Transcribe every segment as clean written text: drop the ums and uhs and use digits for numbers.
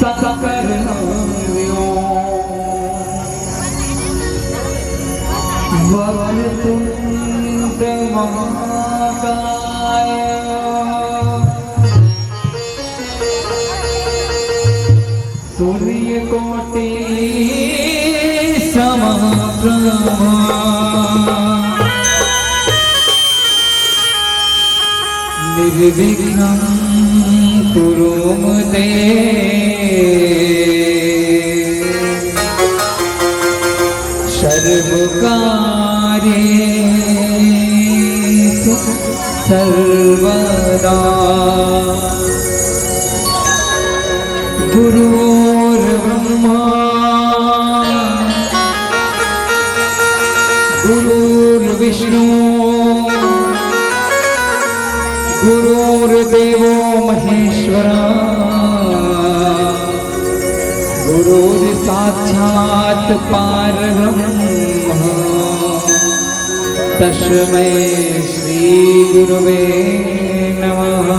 सकल वक्रतुंड महाकाय सूर्यकोटि समप्रभा निर्विघ्नं कुरु मे सर्वकार्येषु सर्वदा। गुरुर्ब्रह्मा गुरुर्विष्णु गुरुर्देवो महेश्वरा गुरुर्साक्षात् परब्रह्म तस्मै श्री गुरुवे नमः।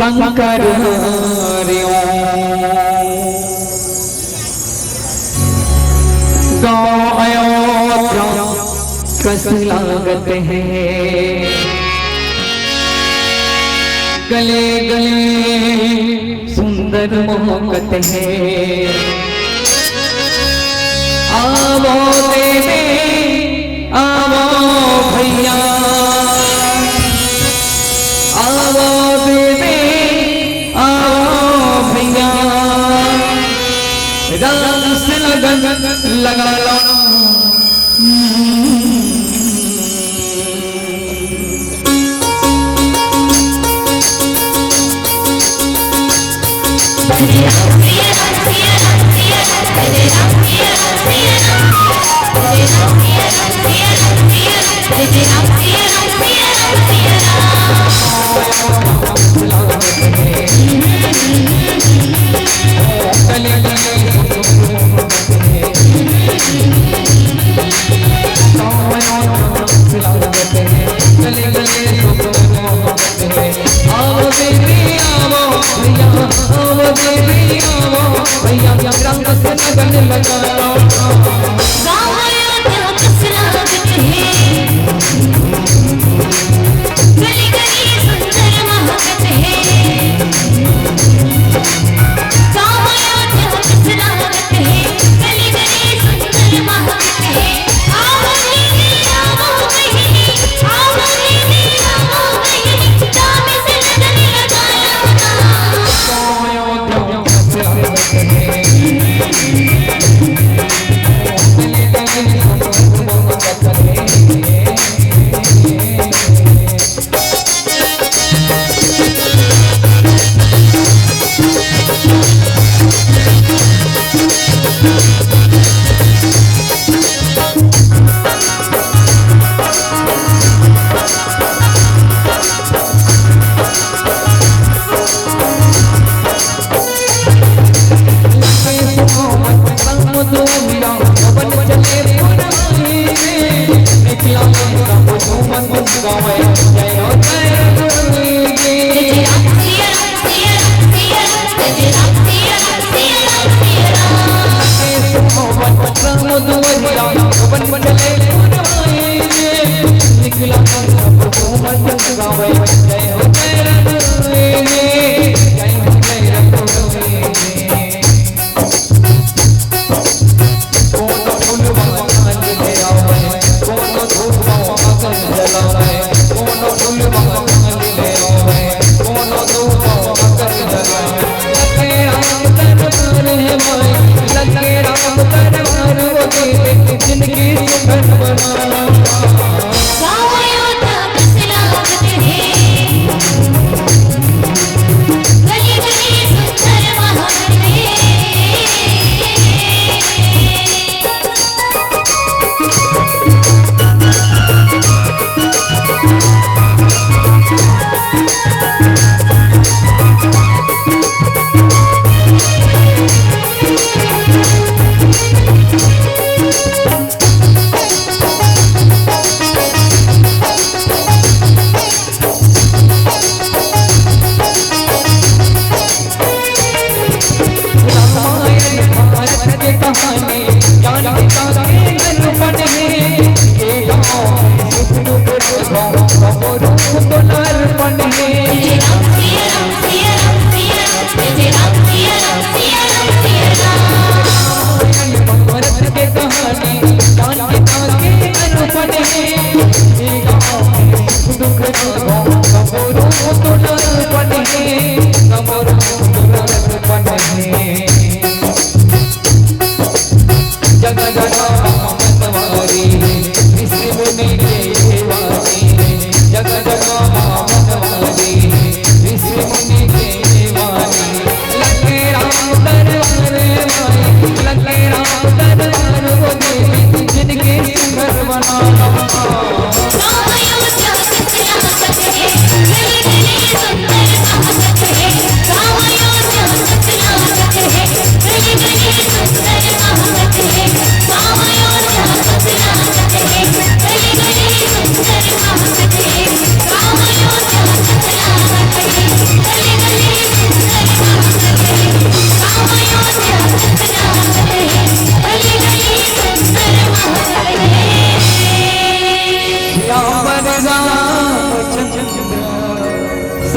शंकर हरि गाँव अयोध्या कस लागत है, गले गले सुंदर मोहकत है। आवो देवे आवो भैया, आवो देवे आवो भैया, राम से लगन लगा लो।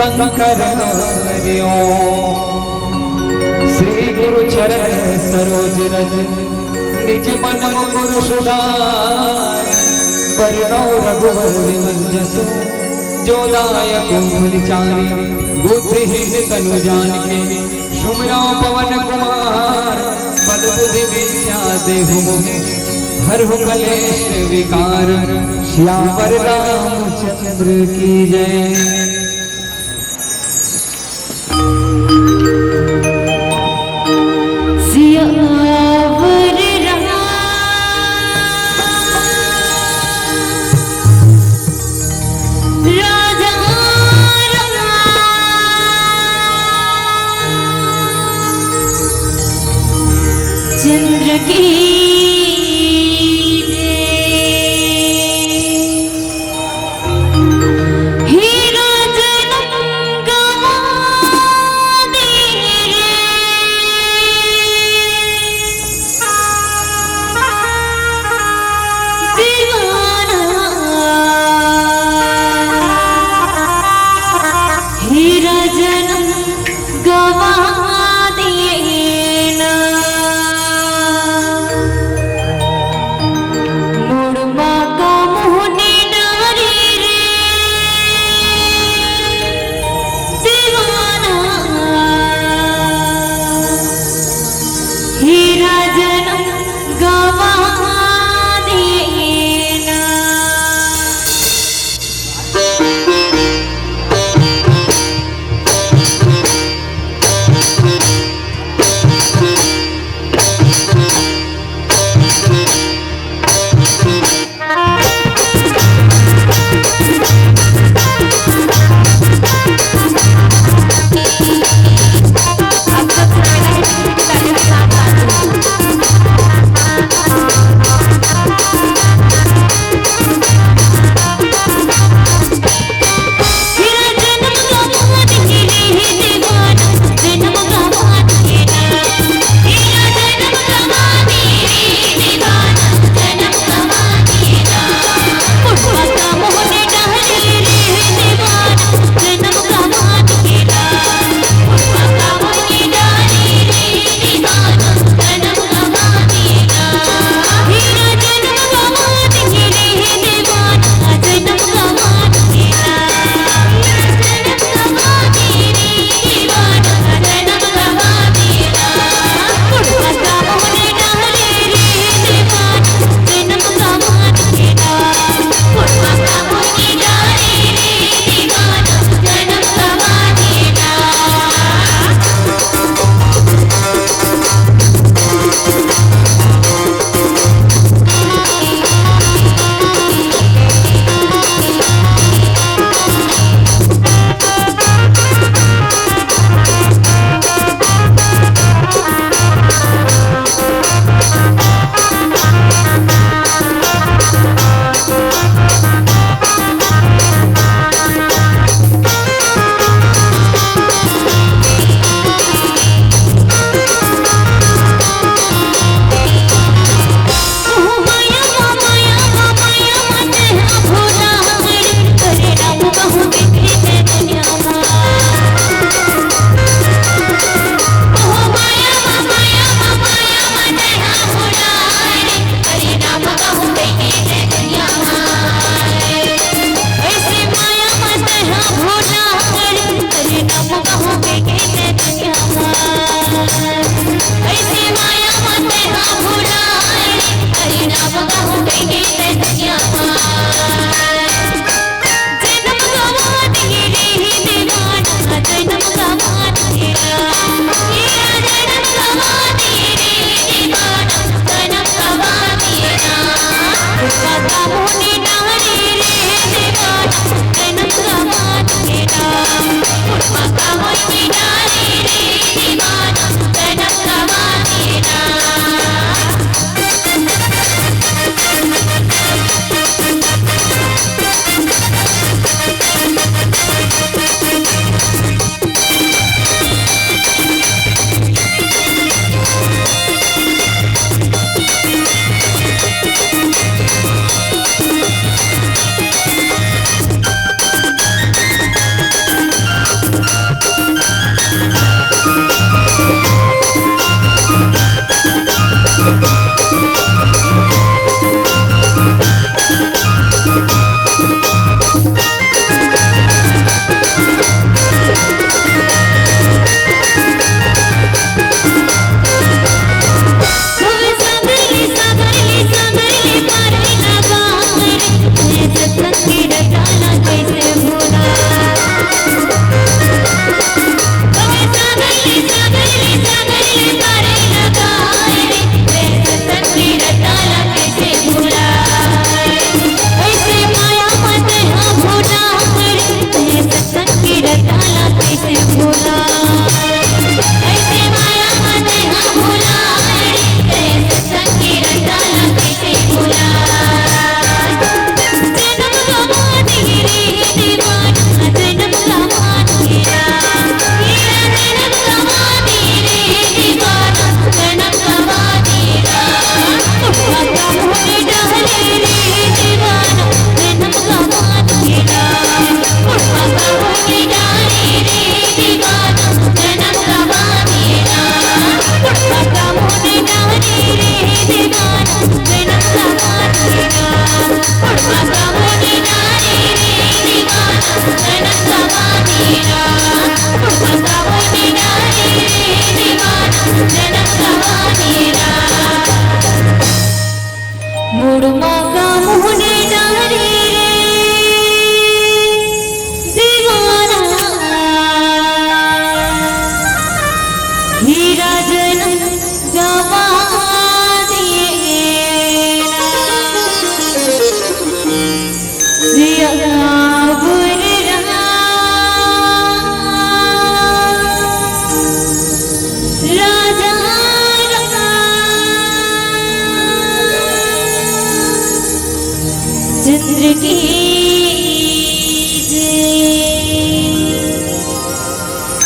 शंकर हरिओ। श्री गुरु चरण सरोज रज निज मन मुकुर सुधार। वरणो रघुवर विमल जसु जो दायक फलचारी। बुद्धिहीन तनु जानिके सुमिरौ पवन कुमार। पद बुद्धि विद्या देहु मोहि हरहु कलेश विकार। श्यामर रामचंद्र की जय। चंद्र की हीरा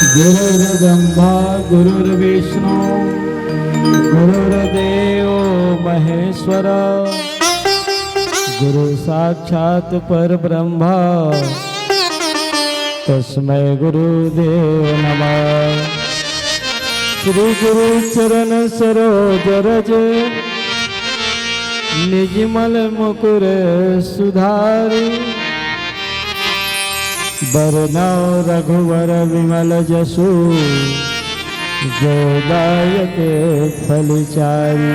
गुरुर्ब्रह्मा गुरुर्विष्णु गुरुर्देवो महेश्वर गुरु साक्षात् परब्रह्म तस्मै गुरुदेव नमः। श्री गुरु चरण सरोज रज निजमल मुकुर सुधारी बरनौ रघुवर विमल जसु जोदायक फलचारी।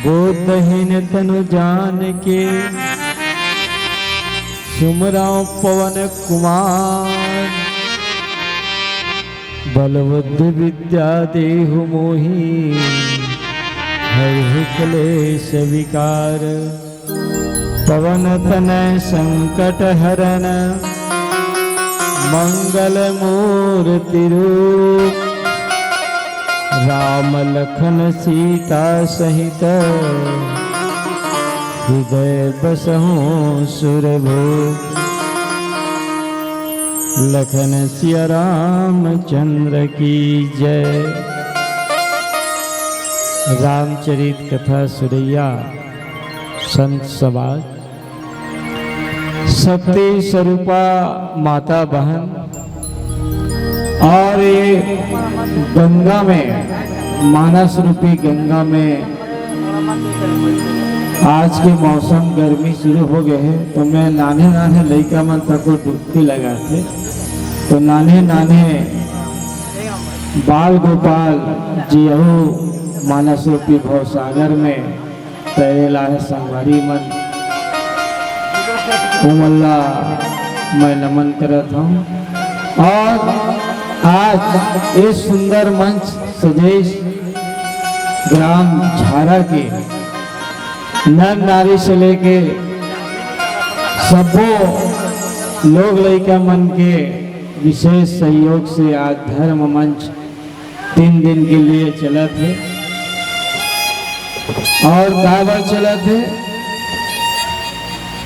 बोधहीन तनु जान के सुमराव पवन कुमार बलबुद्धि विद्या देहु मोहि हरि क्लेश विकार। पवन तनय संकट हरन मंगल मूर्ति रूप राम लखन सीता सहित हृदय बसहु सुरभूप। लखन सिया रामचंद्र की जय। रामचरित कथा सुरैया संत समाज शक्ति स्वरूपा माता बहन और ये गंगा में मानस रूपी गंगा में आज के मौसम गर्मी शुरू हो गए हैं तो मैं नाने नाने लड़का मन तक को डुबकी लगाते तो नाने नाने बाल गोपाल जी मानस रूपी भव सागर में तैरेला है संगवारी मन उमल्ला मैं नमन करत हूँ। और आज इस सुंदर मंच सजेश ग्राम झारा के नर नारी से लेके सबो लोग लड़का मन के विशेष सहयोग से आज धर्म मंच 3 दिन के लिए चला थे। और काबर चला थे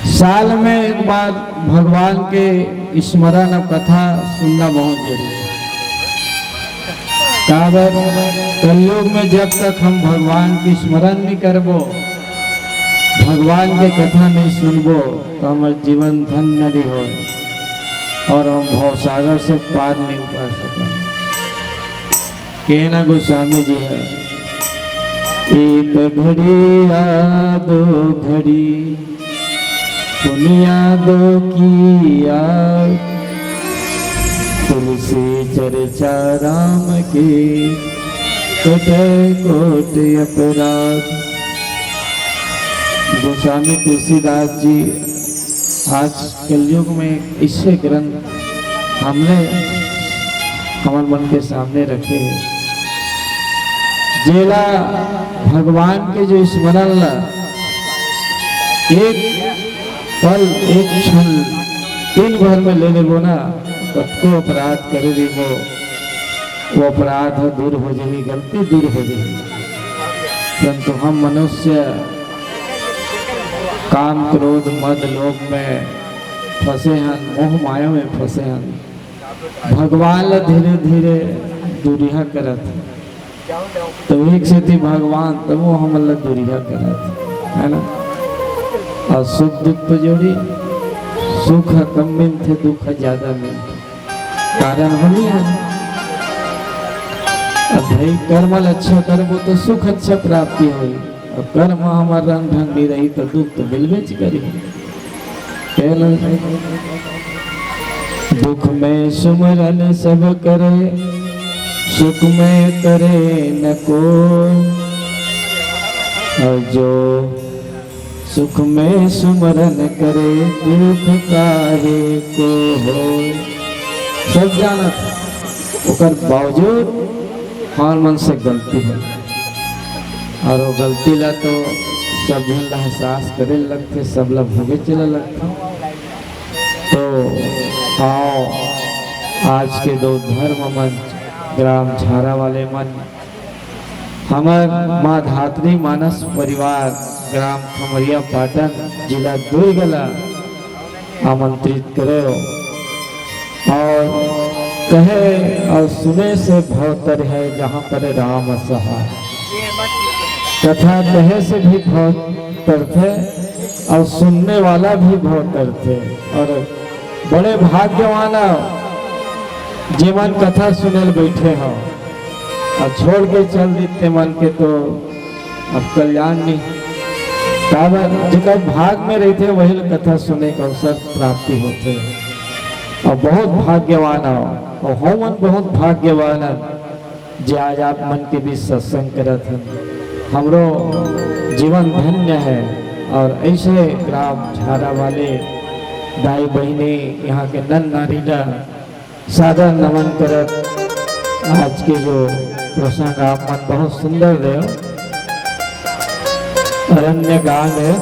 साल में एक बार भगवान के स्मरण और कथा सुनना बहुत जरूरी है। काबर कलयुग में जब तक हम भगवान की स्मरण नहीं करबो भगवान के कथा नहीं सुनबो तो हमारे जीवन धन्य नहीं हो और हम भवसागर से पार नहीं उतर सकें। कहना गोस्वामी जी है एक घड़ी या 2 घड़ी दुनिया दो की याद तुलसी चर्चा राम के कटे कोट अपराध। गोस्वामी तुलसीदास जी आज कलयुग में इससे ग्रंथ हमने कमल मन के सामने रखे हैं। जेला भगवान के जो स्मरण ला एक पल एक क्षण दिन भर में ले लेबो ना कतको अपराध करे देबो वो अपराध दूर हो जाएगी गलती दूर हो जाएगी। परंतु हम मनुष्य काम क्रोध मद लोभ में फंसे हैं मोह माया में फंसे हैं। भगवान ला धीरे धीरे दूरिया करत तो एक से थी भगवान तब वो हम ला दूरिया करत है ना। और सुख दुख तो जोड़ी सुख कम मिलते दुख ज्यादा मिलते कारण होनी है। अब भाई कर्म अच्छा करबो तो सुख अच्छा प्राप्ति होगी और कर्म हमारा रंग ढंग नहीं रही तो दुख तो मिलबे करी। दुख में सुमरन सब करे सुख में करे न को और जो सुख में सुमरन करे दुख काहे को हो। सब जानत ओकर बावजूद हार मन से गलती है और वो गलती ला तो सब ला एहसास करे लगते सब ला भोगे चला लगता। तो आओ आज के 2 धर्म मंच ग्राम झारा वाले मन हमार माँ धात्री मानस परिवार ग्राम खमरिया पाटन जिला दुर्गला आमंत्रित करे और कहे और सुने से भवतर है जहाँ पर राम सहाय। कथा कहे से भी भवतर थे और सुनने वाला भी भवतर थे। और बड़े भाग्यवाना जीवन कथा सुने बैठे हो और छोड़ के चल देते मन के तो अब कल्याण नहीं। जगह भाग में रहते वही कथा सुने का अवसर प्राप्ति होते और बहुत भाग्यवान हो और हो मन बहुत भाग्यवान जे आज आप मन के बीच सत्संग करत हैं। हमरो जीवन धन्य है। और ऐसे ग्राम झाड़ा वाले दाई बहनी यहाँ के नन नारी सादर नमन करत। आज के जो प्रसंग आप मन बहुत सुंदर रहे अरण्य गान है।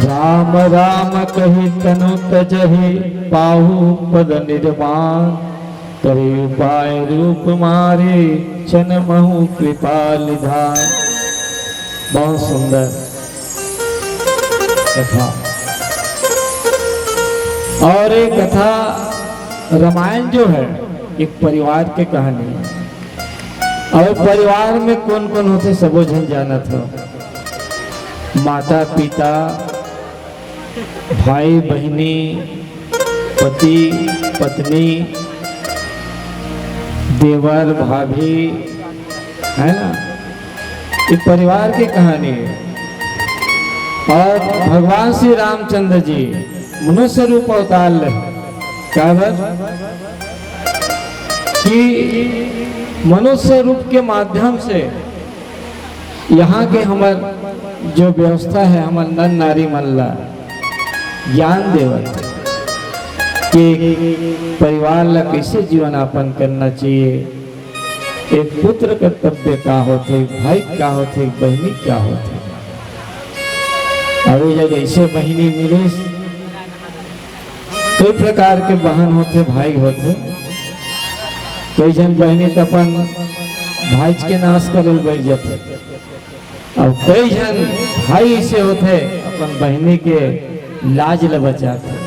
राम राम कही तनु तजहि पाहु पद निर्वाण करे उपाय रूप मारे चन महु कृपा निधान। बहुत सुंदर कथा। और एक कथा रामायण जो है एक परिवार की कहानी है। और परिवार में कौन कौन होते सबो जन जाना था। माता पिता भाई बहनी पति पत्नी देवर भाभी है ना। एक परिवार की कहानी है। और भगवान श्री रामचंद्र जी मनुष्य रूप अवतार ले कि मनुष्य रूप के माध्यम से यहाँ के हमार जो व्यवस्था है हमार नर नारी मल्ला ज्ञान देवत कि परिवार ला कैसे जीवन यापन करना चाहिए। एक पुत्र कर्तव्य का होते भाई का होते बहनी क्या होते। अभी जब ऐसे बहनी मिले कई प्रकार के बहन होते भाई होते। कई जन बहनी तो अपन भाई के नाश कर बैठ जाते और कई जन भाई ऐसे होते अपन बहनी के लाज ल बचाते।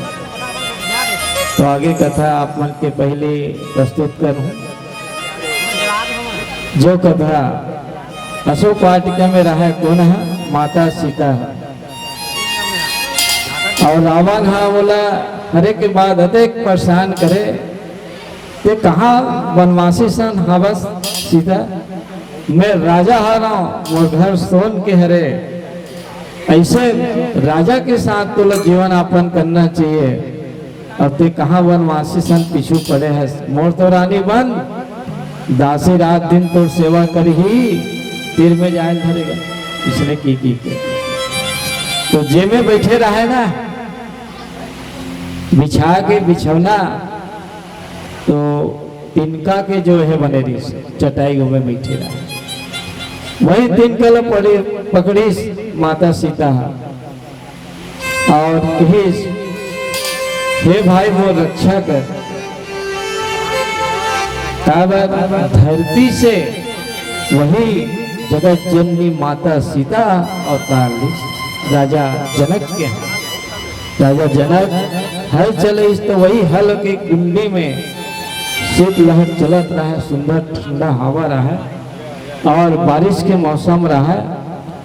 तो आगे कथा आप मन के पहले प्रस्तुत करूं। जो कथा अशोक वाटिका में रहा कौन है माता सीता है। और रावण हाँ बोला हरे के बाद अधिक परेशान करे ते कहाँ वनवासी सन हवस सीता मैं राजा हा रहा हूँ वो घर सोन के हरे। ऐसे राजा के साथ तो जीवन यापन करना चाहिए। अब ते कहाँ वनवासी सन पीछू पड़े है। मोर तो रानी बन दासी रात दिन तो सेवा कर ही तीर में जाए धरेगा। इसने की तो जे में बैठे रहे ना बिछा के बिछौना तो तिनका के जो है बने रही चटाई में बैठे रहे। वही तिनका पड़े पकड़ी माता सीता और कही हे भाई वो रक्षा कर। धरती से वही जगत जननी माता सीता अवतार ली राजा जनक के हैं। राजा जनक हल चले इस तो वही हल के कुंडी में शीत लहर चलत रहा है। सुंदर ठंडा हवा रहा है और बारिश के मौसम रहा है।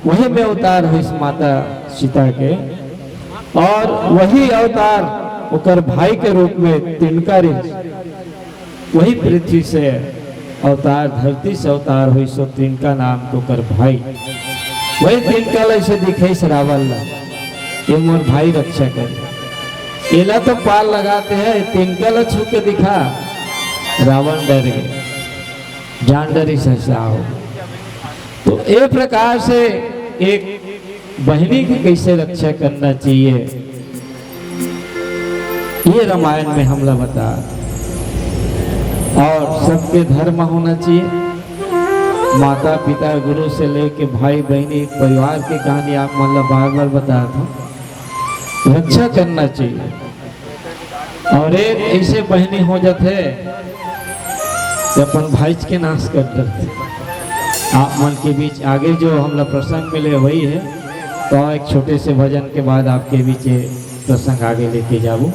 वही में अवतार है इस माता सीता के। और वही अवतार उकर भाई के रूप में तिनका वही पृथ्वी से अवतार धरती से अवतार हुई सो तिनका नाम तो कर भाई। वही तिनका ऐसे दिखे रावण ला ये मोर भाई रक्षा कर। एला तो पाल लगाते हैं तिनका ला छू के दिखा रावण डर गए जान डरी सहसा हो। तो एक प्रकार से एक बहनी की कैसे रक्षा करना चाहिए ये रामायण में हमला बता। और सबके धर्म होना चाहिए। माता पिता गुरु से लेके भाई बहनी परिवार की कहानी आप मतलब बार बार बताया था। रक्षा करना चाहिए। और एक ऐसे बहनी हो जाते तो अपन भाई के नाश कर देते। आप मन के बीच आगे जो हम लोग प्रसंग मिले वही है। तो एक छोटे से भजन के बाद आपके बीच प्रसंग आगे लेके जाऊँ।